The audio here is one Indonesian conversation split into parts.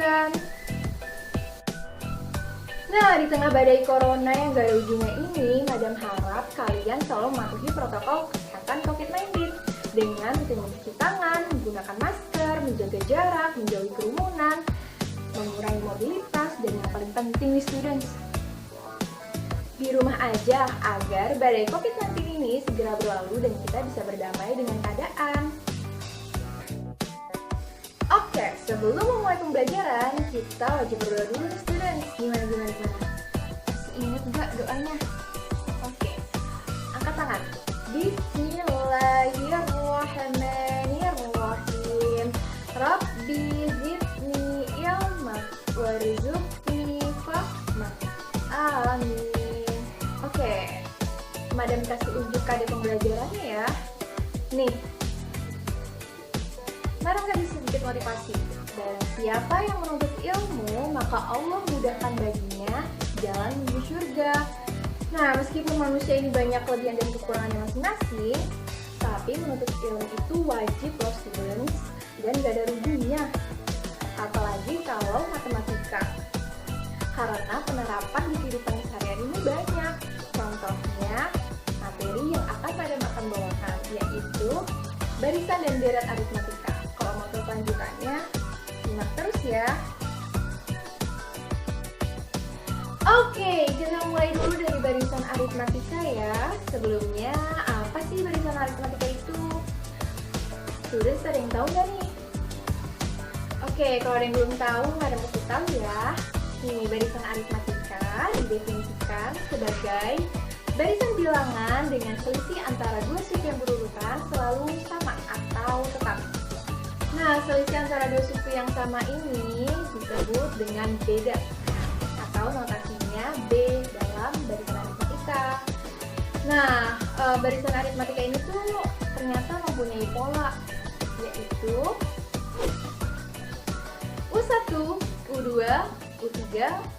kalian. Nah, di tengah badai corona yang gak ada ujungnya ini, Madam harap kalian selalu mematuhi protokol kesehatan COVID-19 dengan rutin mencuci tangan, menggunakan masker, menjaga jarak, menjauhi kerumunan, mengurangi mobilitas, dan yang paling penting nih students, di rumah aja agar badai COVID-19 ini segera berlalu dan kita bisa berdamai dengan keadaan. Oke, sebelum memulai pembelajaran, kita wajib berdoa dulu nih students. Gimana? Masih ingat gak doanya? Oke, angkat tangan. Bismillahirrahmanirrahim. Rabbi zidni ilma warzuqni fahma. Amin. Oke, Madam kasih unjuk kade pembelajarannya ya. Nih, Madam kasih sedikit motivasi. Dan siapa yang menuntut ilmu, maka Allah mudahkan baginya jalan menuju surga. Nah, meskipun manusia ini banyak kelebihan dan kekurangannya masing-masing, tapi menuntut ilmu itu wajib loh students, dan gak ada ruginya. Apalagi kalau matematika, karena penerapan di kehidupan sehari-hari ini banyak. Contohnya, materi yang Madam akan bawakan, yaitu barisan dan deret aritmatika. Kalau mau tahu kelanjutannya, simak terus ya. Oke, kita mulai dulu dari barisan aritmatika ya. Sebelumnya, apa sih barisan aritmatika itu? Students ada yang tahu nggak nih? Oke, kalau ada yang belum tahu, Madam kasih tahu ya. Nih, barisan aritmatika didefinisikan sebagai barisan bilangan dengan selisih antara dua suku yang berurutan selalu sama atau tetap. Nah, selisih antara dua suku yang sama ini disebut dengan beda atau notasinya B dalam barisan aritmatika. Nah, barisan aritmatika ini tuh ternyata mempunyai pola, yaitu U1, U2, U3,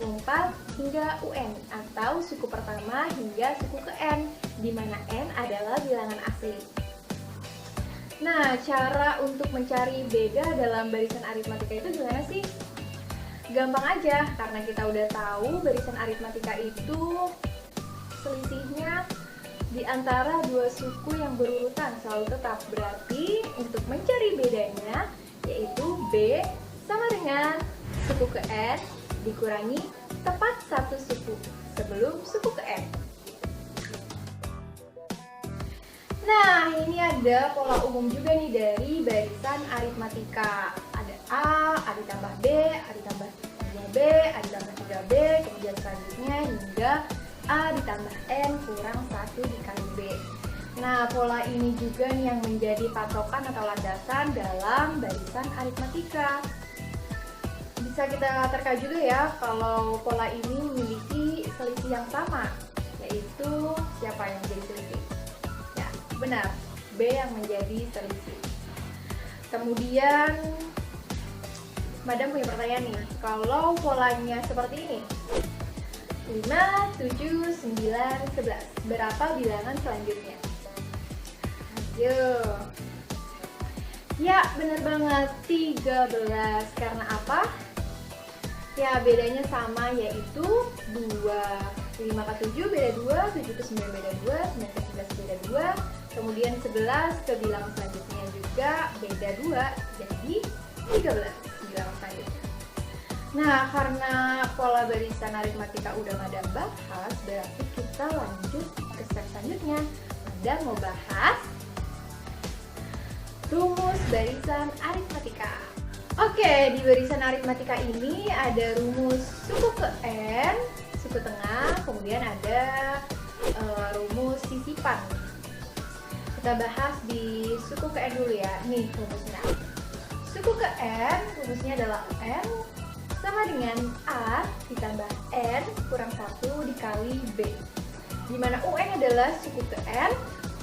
U4, hingga UN atau suku pertama hingga suku ke N, di mana N adalah bilangan asli. Nah, cara untuk mencari beda dalam barisan aritmatika itu gimana sih? Gampang aja, karena kita udah tahu barisan aritmatika itu selisihnya di antara dua suku yang berurutan selalu tetap. Berarti untuk mencari bedanya, yaitu B sama dengan suku ke N dikurangi tepat satu suku sebelum suku ke N. Nah, ini ada pola umum juga nih dari barisan aritmatika. Ada A ditambah B, A ditambah 2B, A ditambah 3B, kemudian selanjutnya hingga A ditambah N kurang 1 dikali B. Nah, pola ini juga nih yang menjadi patokan atau landasan dalam barisan aritmatika. Bisa kita terka juga ya kalau pola ini memiliki selisih yang sama, yaitu siapa yang menjadi selisih? Ya, benar, B yang menjadi selisih. Kemudian Madam punya pertanyaan nih, kalau polanya seperti ini 5, 7, 9, 11, berapa bilangan selanjutnya? Ayo. Ya, benar banget, 13. Karena apa? Ya, bedanya sama, yaitu 2. 5 ke 7 beda 2, 7 ke 9 beda 2, 9 ke 11 beda 2, kemudian 11 ke bilangan selanjutnya juga beda 2, jadi 13 bilangan selanjutnya. Nah, karena pola barisan aritmatika udah Madam bahas, berarti kita lanjut ke step selanjutnya. Madam mau bahas rumus barisan aritmatika. Oke, di barisan aritmatika ini ada rumus suku ke N, suku tengah, kemudian ada rumus sisipan. Kita bahas di suku ke N dulu ya. Nih rumusnya. Suku ke N, rumusnya adalah N sama dengan A ditambah N kurang 1 dikali B. Dimana UN adalah suku ke N,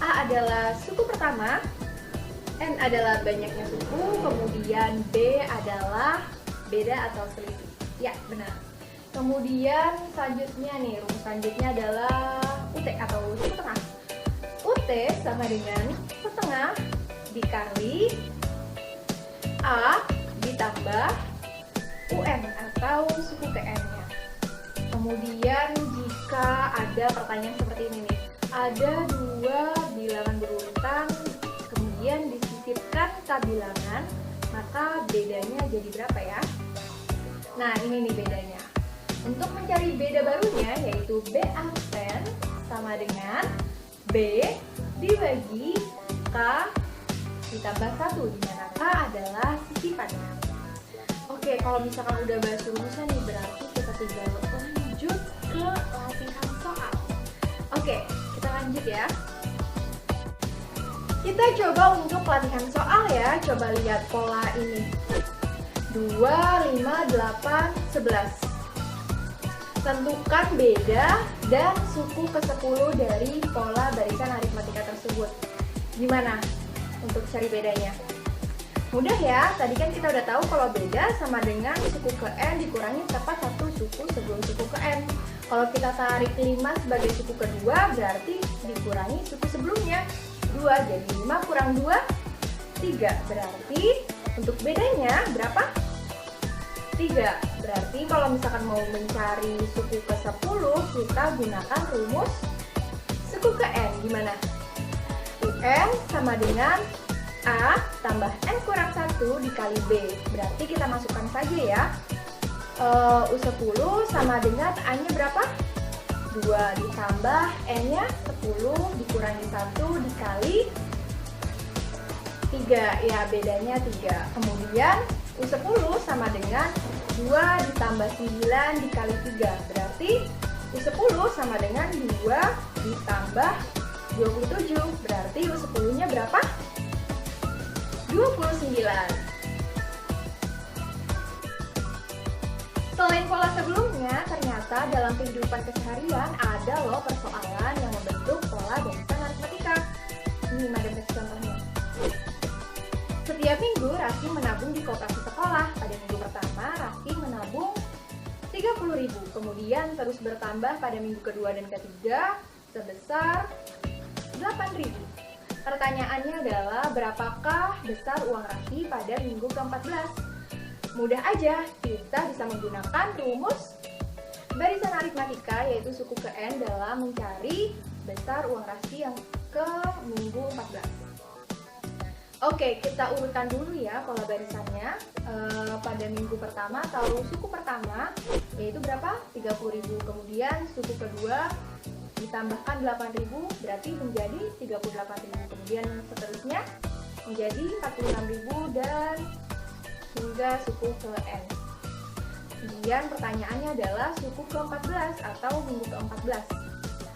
A adalah suku pertama, N adalah banyaknya suku, kemudian B adalah beda atau selisih. Ya, benar. Kemudian selanjutnya nih, rumus selanjutnya adalah UT atau suku tengah. UT sama dengan setengah dikali A ditambah UN atau suku ke N-nya. Kemudian jika ada pertanyaan seperti ini nih, ada dua bilangan berurutan, kemudian disisipkan K bilangan, maka bedanya jadi berapa ya? Nah ini nih bedanya. Untuk mencari beda barunya yaitu B absen sama dengan B dibagi K ditambah 1, di mana K adalah sisipannya. Oke, kalau misalkan udah bahas rumusan nih, berarti kita tinggal lanjut ke latihan soal. Oke, kita lanjut ya. Kita coba untuk latihan soal ya. Coba lihat pola ini. 2, 5, 8, 11. Tentukan beda dan suku ke-10 dari pola barisan aritmatika tersebut. Gimana untuk cari bedanya? Mudah ya, tadi kan kita udah tahu kalau beda sama dengan suku ke N dikurangi tepat satu suku sebelum suku ke N. Kalau kita tarik 5 sebagai suku kedua, berarti dikurangi suku sebelumnya 2, jadi 5 kurang 2, 3. Berarti untuk bedanya berapa? 3. Berarti kalau misalkan mau mencari suku ke-10, kita gunakan rumus suku ke N. Gimana? UN sama dengan A tambah N kurang 1 dikali B. Berarti kita masukkan saja ya. U10 sama dengan A-nya berapa? 2 ditambah N-nya 10 dikurangi 1 dikali 3. Ya, bedanya 3. Kemudian U10 sama dengan 2 ditambah 9 dikali 3. Berarti U10 sama dengan 2 ditambah 27. Berarti U10-nya berapa? 29. Selain pola sebelumnya, ternyata dalam kehidupan keseharian ada loh persoalan yang membentuk pola barisan aritmatika. Ini madam kasih contohnya. Setiap minggu Rasti menabung di koperasi sekolah. Pada minggu pertama Rasti menabung 30.000, kemudian terus bertambah pada minggu kedua dan ketiga sebesar 8.000. Pertanyaannya adalah berapakah besar uang Rasti pada minggu ke-14? Mudah aja, kita bisa menggunakan rumus barisan aritmatika yaitu suku ke N dalam mencari besar uang Rasti yang ke minggu 14. Oke, kita urutkan dulu ya pola barisannya. Pada minggu pertama atau suku pertama yaitu berapa? 30.000. Kemudian suku kedua ditambahkan 8.000 berarti menjadi 38.000. Kemudian seterusnya menjadi 46.000 dan hingga suku ke N. Kemudian pertanyaannya adalah suku ke-14 atau minggu ke-14.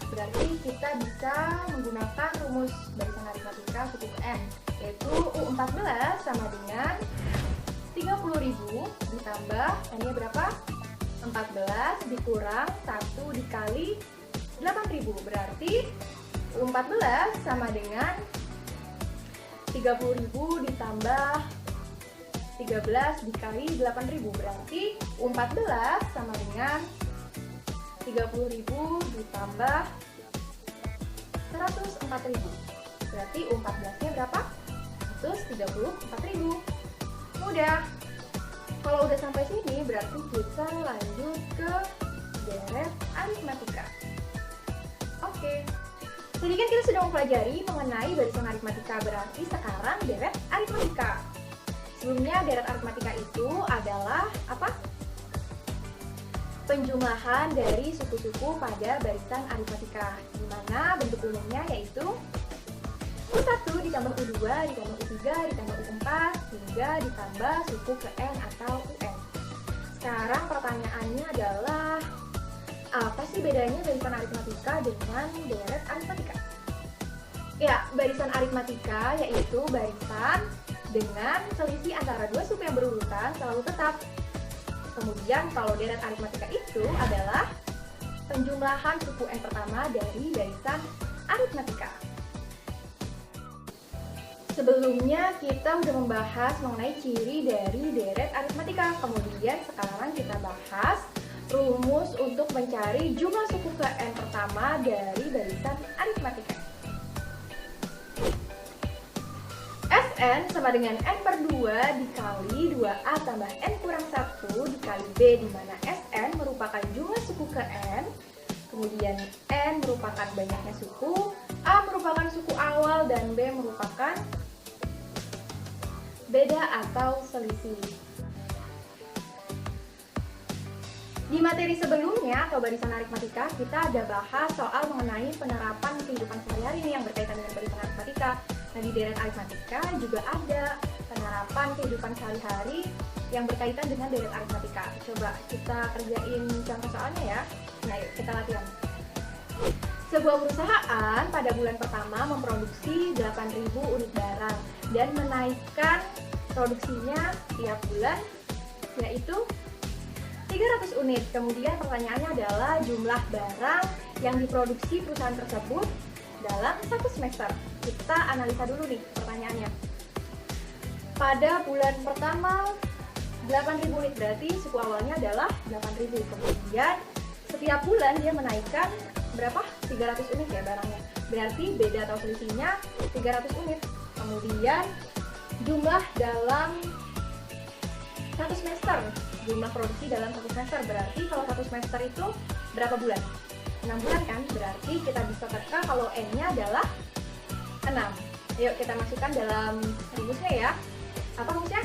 Berarti kita bisa menggunakan rumus barisan aritmatika suku ke N, yaitu U14 sama dengan 30.000 ditambah N-nya berapa? 14 dikurang 1 dikali 8.000. Berarti U14 sama dengan 30.000 ditambah 13 dikali 8.000. Berarti U14 sama dengan 30.000 ditambah 104.000. Berarti U14-nya berapa? 134.000. Mudah. Kalau udah sampai sini berarti kita lanjut ke deret aritmatika. Oke. Tadi kan kita sudah mempelajari mengenai barisan aritmatika, berarti sekarang deret aritmatika. Sebelumnya deret aritmatika itu adalah apa? Penjumlahan dari suku-suku pada barisan aritmatika, di mana bentuk umumnya yaitu U1 ditambah U2 ditambah U3 ditambah U4 hingga ditambah suku ke N atau UN. Sekarang pertanyaannya adalah apa sih bedanya barisan aritmatika dengan deret aritmatika? Ya, barisan aritmatika yaitu barisan dengan selisih antara dua suku yang berurutan selalu tetap. Kemudian kalau deret aritmatika itu adalah penjumlahan suku N pertama dari barisan aritmatika. Sebelumnya kita udah membahas mengenai ciri dari deret aritmatika. Kemudian sekarang kita bahas rumus untuk mencari jumlah suku ke N pertama dari barisan aritmatika. Sn sama dengan N per 2 dikali 2A tambah N kurang 1 dikali B, di mana Sn merupakan jumlah suku ke N, kemudian N merupakan banyaknya suku, A merupakan suku awal, dan B merupakan beda atau selisih. Di materi sebelumnya atau barisan aritmatika, kita ada bahas soal mengenai penerapan kehidupan sehari-hari yang berkaitan dengan barisan aritmatika. Nah, di deret aritmatika juga ada penerapan kehidupan sehari-hari yang berkaitan dengan deret aritmatika. Coba kita kerjain contoh soalnya ya. Nah, yuk kita latihan. Sebuah perusahaan pada bulan pertama memproduksi 8.000 unit barang dan menaikkan produksinya tiap bulan, yaitu 300 unit. Kemudian pertanyaannya adalah jumlah barang yang diproduksi perusahaan tersebut dalam satu semester. Kita analisa dulu nih pertanyaannya. Pada bulan pertama 8.000 unit, berarti suku awalnya adalah 8.000. Kemudian setiap bulan dia menaikkan berapa? 300 unit ya barangnya. Berarti beda atau selisihnya 300 unit. Kemudian jumlah dalam satu semester, jumlah produksi dalam satu semester, berarti kalau satu semester itu berapa bulan? 6 bulan kan? Berarti kita bisa teka kalau N-nya adalah 6. Yuk kita masukkan dalam rumusnya ya. Apa rumusnya?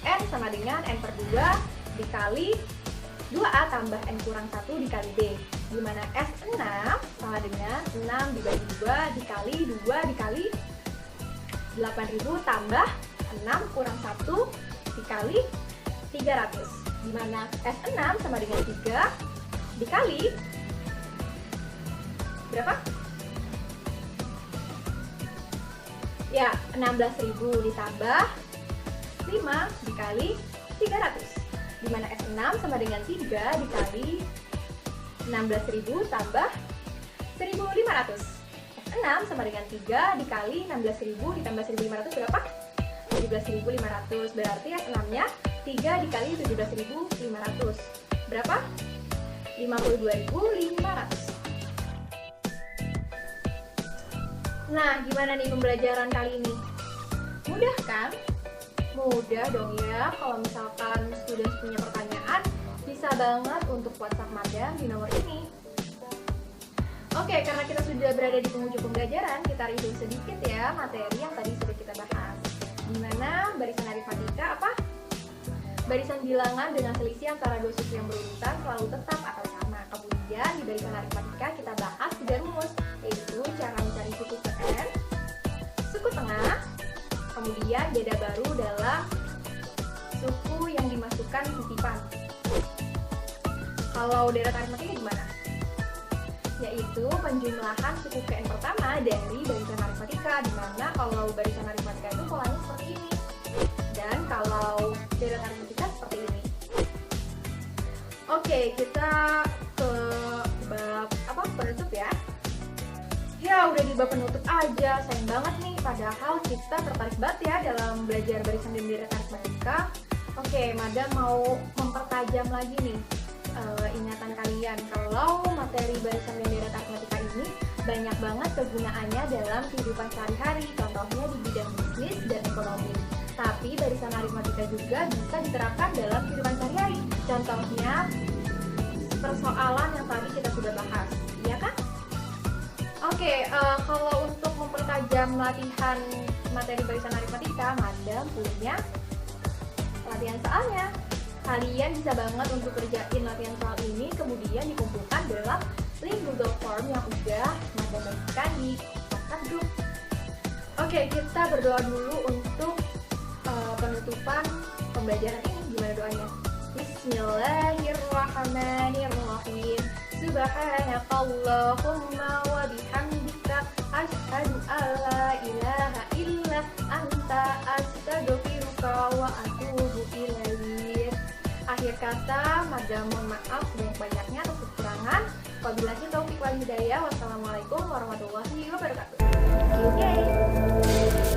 N sama dengan N per 2 dikali 2A tambah N kurang 1 dikali B, dimana S6 sama dengan 6 dibagi 2 dikali 2 dikali 8.000 tambah 6 kurang 1 dikali 300, dimana S6 sama dengan 3 dikali berapa? Ya, 16.000 ditambah 5 dikali 300, dimana S6 sama dengan 3 dikali 16.000 tambah 1.500. S6 sama dengan 3 dikali 16.000 ditambah 1.500 berapa? 17.500. Berarti S6-nya 3 dikali 17.500 berapa? 52.500. Nah, gimana nih pembelajaran kali ini? Mudah kan? Mudah dong ya. Kalau misalkan student punya pertanyaan, bisa banget untuk WhatsApp Madam di nomor ini. Oke, karena kita sudah berada di penghujung pembelajaran, kita review sedikit ya materi yang tadi sudah kita bahas. Dimana barisan aritmatika apa? Barisan bilangan dengan selisih antara dua suku yang berurutan selalu tetap atau sama. Kemudian di barisan aritmatika kita bahas 3 rumus, yaitu cara mencari suku ke N, suku tengah, kemudian beda baru dalam suku yang dimasukkan titipan. Kalau deret aritmatika gimana? Yaitu penjumlahan suku ke N pertama dari barisan aritmatika, dimana kalau barisan aritmatika itu polanya seperti ini, dan kalau deret aritmatika seperti ini. Oke, kita ke bab apa? Penutup ya. Ya udah di bab penutup aja, sayang banget nih, padahal kita tertarik banget ya dalam belajar barisan dan deret aritmatika. Oke, Madam mau mempertajam lagi nih ingatan kalian kalau materi barisan dan deret aritmatika ini banyak banget kegunaannya dalam kehidupan sehari-hari, contohnya di bidang bisnis dan ekonomi. Tapi barisan aritmatika juga bisa diterapkan dalam kehidupan sehari-hari, contohnya persoalan yang tadi kita sudah bahas, iya kan? Oke, kalau untuk mempertajam latihan materi barisan aritmatika, Madam punya latihan soalnya. Kalian bisa banget untuk kerjain latihan soal ini, kemudian dikumpulkan dalam link Google Form yang udah Madam bagikan di WhatsApp group. Oke, kita berdoa dulu untuk penutupan pembelajaran ini. Gimana doanya? Bismillahirrahmanirrahim. Subhanakallahumma wa bihamdika asyhadu alla ilaha illa anta astaghfiruka wa atubu ilaik. Akhir kata, Madam mohon maaf sebanyak-banyaknya atas kekurangan. Wabillahi taufiq wal hidayah. Wassalamualaikum warahmatullahi wabarakatuh. Okay.